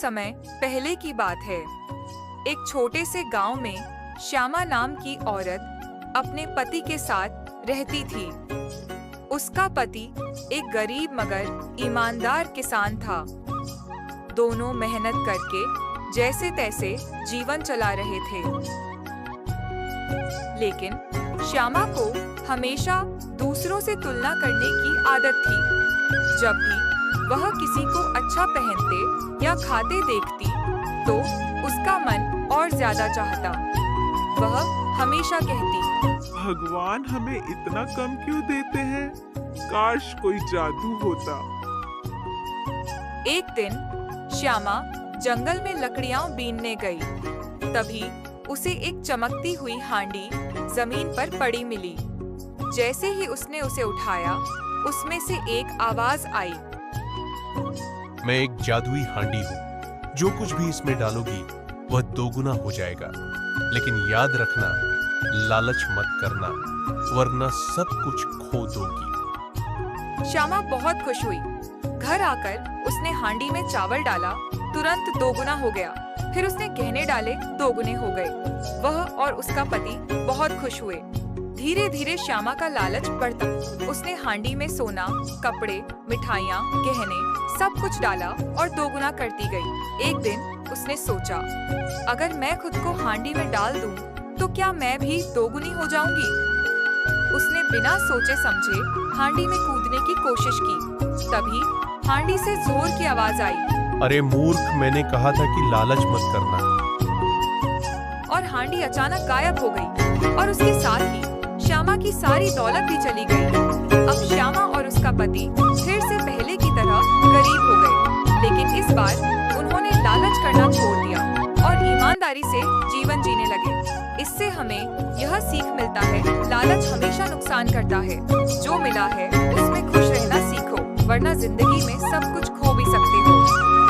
समय पहले की बात है। एक छोटे से गांव में श्यामा नाम की औरत अपने पति के साथ रहती थी। उसका पति एक गरीब मगर ईमानदार किसान था। दोनों मेहनत करके जैसे तैसे जीवन चला रहे थे। लेकिन श्यामा को हमेशा दूसरों से तुलना करने की आदत थी। जब भी वह किसी को अच्छा पहनते या खाते देखती, तो उसका मन और ज्यादा चाहता। वह हमेशा कहती, भगवान हमें इतना कम क्यों देते हैं? काश कोई जादू होता। एक दिन श्यामा जंगल में लकड़ियां बीनने गई। तभी उसे एक चमकती हुई हांडी जमीन पर पड़ी मिली। जैसे ही उसने उसे उठाया, उसमें से एक आवाज आई, मैं एक जादुई हांडी हूँ। जो कुछ भी इसमें डालोगी वह दोगुना हो जाएगा। लेकिन याद रखना, लालच मत करना, वरना सब कुछ खो दोगी। श्यामा बहुत खुश हुई। घर आकर उसने हांडी में चावल डाला, तुरंत दोगुना हो गया। फिर उसने गहने डाले, दोगुने हो गए। वह और उसका पति बहुत खुश हुए। धीरे धीरे श्यामा का लालच बढ़ता। उसने हांडी में सोना, कपड़े, मिठाइयाँ, गहने सब कुछ डाला और दोगुना करती गई। एक दिन उसने सोचा, अगर मैं खुद को हांडी में डाल दूं, तो क्या मैं भी दोगुनी हो जाऊंगी? उसने बिना सोचे समझे हांडी में कूदने की कोशिश की। तभी हांडी से जोर की आवाज आई, अरे मूर्ख, मैंने कहा था कि लालच मत करना। और हांडी अचानक गायब हो गई और उसके साथ ही श्यामा की सारी दौलत भी चली गई। अब श्यामा और उसका पति फिर से पहले की तरह गरीब हो गए। लेकिन इस बार उन्होंने लालच करना छोड़ दिया और ईमानदारी से जीवन जीने लगे। इससे हमें यह सीख मिलता है, लालच हमेशा नुकसान करता है। जो मिला है उसमें खुश रहना सीखो, वरना जिंदगी में सब कुछ खो भी सकते हो।